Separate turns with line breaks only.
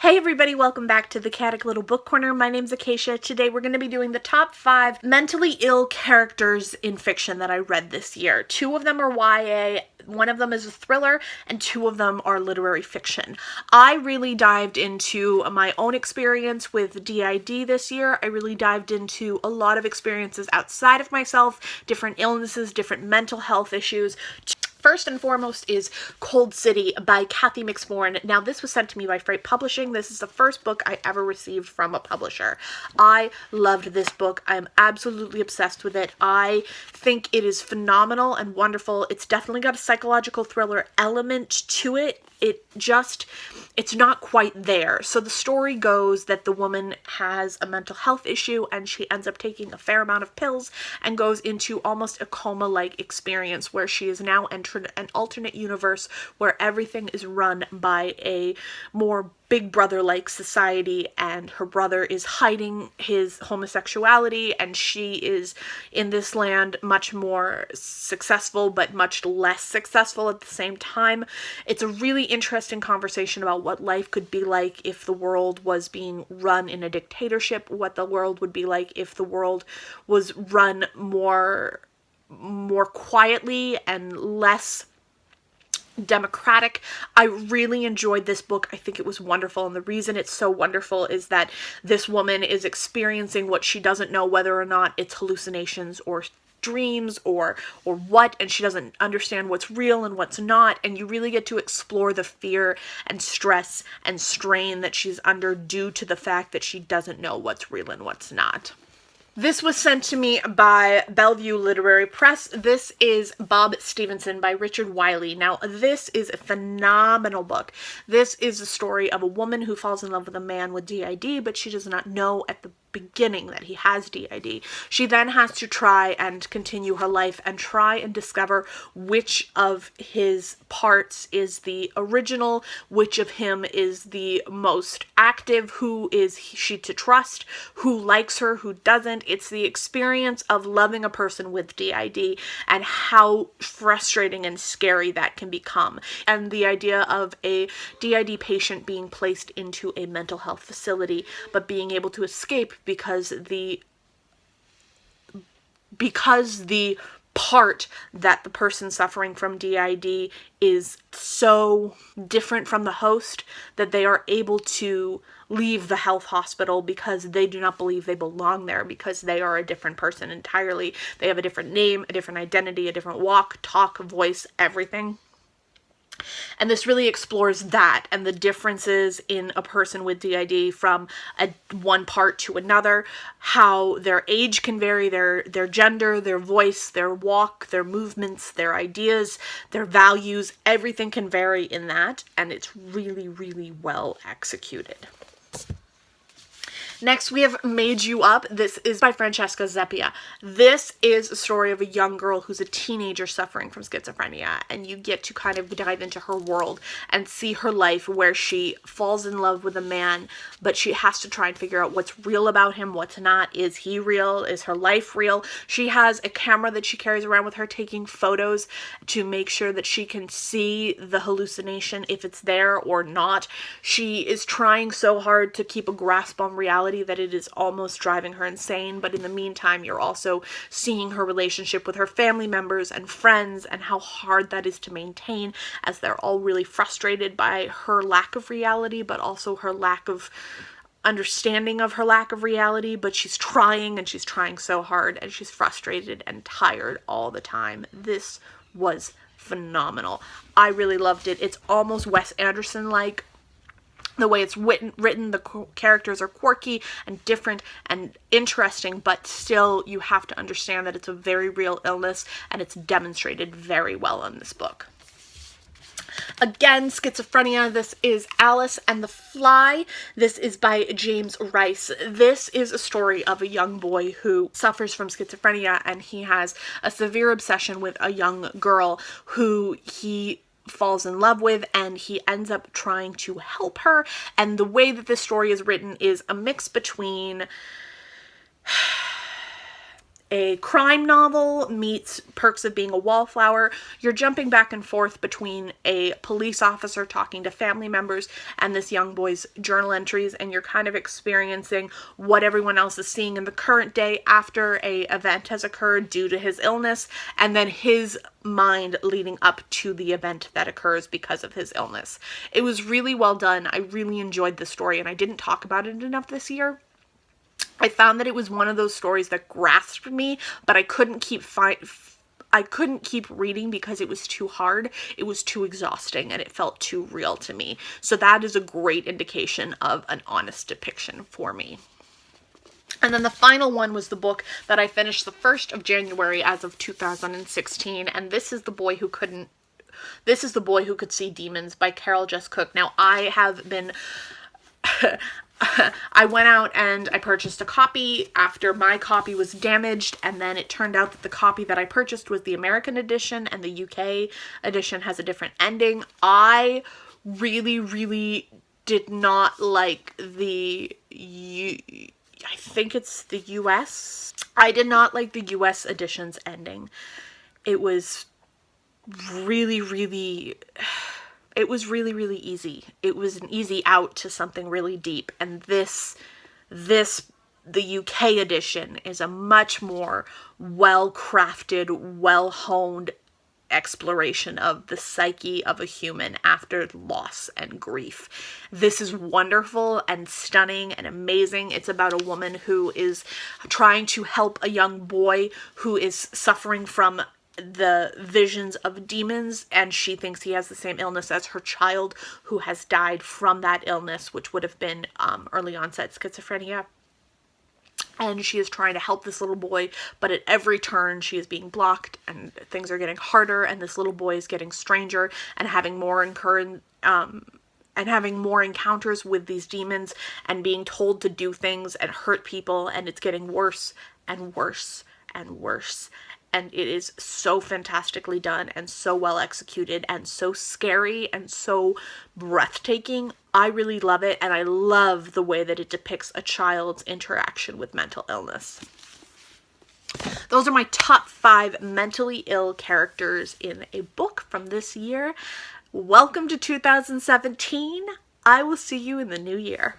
Hey everybody, welcome back to the Chaotic Little Book Corner. My name's Acacia. Today we're going to be doing the top 5 mentally ill characters in fiction that I read this year. 2 of them are YA, 1 of them is a thriller, and 2 of them are literary fiction. I really dived into my own experience with DID this year. I really dived into a lot of experiences outside of myself, different illnesses, different mental health issues. First and foremost is Cold City by Kathy McSworn. Now, this was sent to me by Freight Publishing. This is the first book I ever received from a publisher. I loved this book. I'm absolutely obsessed with it. I think it is phenomenal and wonderful. It's definitely got a psychological thriller element to it. It's not quite there. So the story goes that the woman has a mental health issue and she ends up taking a fair amount of pills and goes into almost a coma-like experience where she is now entered an alternate universe where everything is run by a more Big Brother-like society, and her brother is hiding his homosexuality, and she is in this land much more successful but much less successful at the same time. It's a really interesting conversation about what life could be like if the world was being run in a dictatorship, what the world would be like if the world was run more quietly and less democratic. I really enjoyed this book. I think it was wonderful, and the reason it's so wonderful is that this woman is experiencing what she doesn't know whether or not it's hallucinations or dreams or what, and she doesn't understand what's real and what's not, and you really get to explore the fear and stress and strain that she's under due to the fact that she doesn't know what's real and what's not. This was sent to me by Bellevue Literary Press. This is Bob Stevenson by Richard Wiley. Now, this is a phenomenal book. This is the story of a woman who falls in love with a man with DID, but she does not know at the beginning that he has DID. She then has to try and continue her life and try and discover which of his parts is the original, which of him is the most active, who is she to trust, who likes her, who doesn't. It's the experience of loving a person with DID and how frustrating and scary that can become. And the idea of a DID patient being placed into a mental health facility, but being able to escape because the part that the person suffering from DID is so different from the host that they are able to leave the health hospital because they do not believe they belong there, because they are a different person entirely. They have a different name, a different identity, a different walk, talk, voice, everything. And this really explores that and the differences in a person with DID from one part to another, how their age can vary, their gender, their voice, their walk, their movements, their ideas, their values, everything can vary in that, and it's really, really well executed. Next, we have Made You Up. This is by Francesca Zeppia. This is a story of a young girl who's a teenager suffering from schizophrenia, and you get to kind of dive into her world and see her life where she falls in love with a man, but she has to try and figure out what's real about him, what's not. Is he real? Is her life real? She has a camera that she carries around with her taking photos to make sure that she can see the hallucination, if it's there or not. She is trying so hard to keep a grasp on reality that it is almost driving her insane, but in the meantime you're also seeing her relationship with her family members and friends and how hard that is to maintain, as they're all really frustrated by her lack of reality, but also her lack of understanding of her lack of reality. But she's trying, and she's trying so hard, and she's frustrated and tired all the time. This was phenomenal. I really loved it. It's almost Wes Anderson-like. The way it's written, the characters are quirky and different and interesting, but still you have to understand that it's a very real illness, and it's demonstrated very well in this book. Again, schizophrenia. This is Alice and the Fly. This is by James Rice. This is a story of a young boy who suffers from schizophrenia, and he has a severe obsession with a young girl who he falls in love with, and he ends up trying to help her. And the way that this story is written is a mix between a crime novel meets Perks of Being a Wallflower. You're jumping back and forth between a police officer talking to family members and this young boy's journal entries, and you're kind of experiencing what everyone else is seeing in the current day after a event has occurred due to his illness, and then his mind leading up to the event that occurs because of his illness. It was really well done. I really enjoyed the story, and I didn't talk about it enough this year. I found that it was one of those stories that grasped me, but I couldn't keep reading because it was too hard. It was too exhausting, and it felt too real to me. So that is a great indication of an honest depiction for me. And then the final one was the book that I finished the 1st of January as of 2016, and this is The Boy Who Could See Demons by Carol Jess Cook. Now, I have been I went out and I purchased a copy after my copy was damaged, and then it turned out that the copy that I purchased was the American edition and the UK edition has a different ending. I really, really did not like I think it's the US. I did not like the US edition's ending. It was really, really easy. It was an easy out to something really deep. And the UK edition is a much more well-crafted, well-honed exploration of the psyche of a human after loss and grief. This is wonderful and stunning and amazing. It's about a woman who is trying to help a young boy who is suffering from the visions of demons, and she thinks he has the same illness as her child who has died from that illness, which would have been early onset schizophrenia. And she is trying to help this little boy, but at every turn she is being blocked and things are getting harder, and this little boy is getting stranger and having more encounters with these demons and being told to do things and hurt people, and it's getting worse and worse and worse. And it is so fantastically done and so well executed and so scary and so breathtaking. I really love it, and I love the way that it depicts a child's interaction with mental illness. Those are my top 5 mentally ill characters in a book from this year. Welcome to 2017. I will see you in the new year.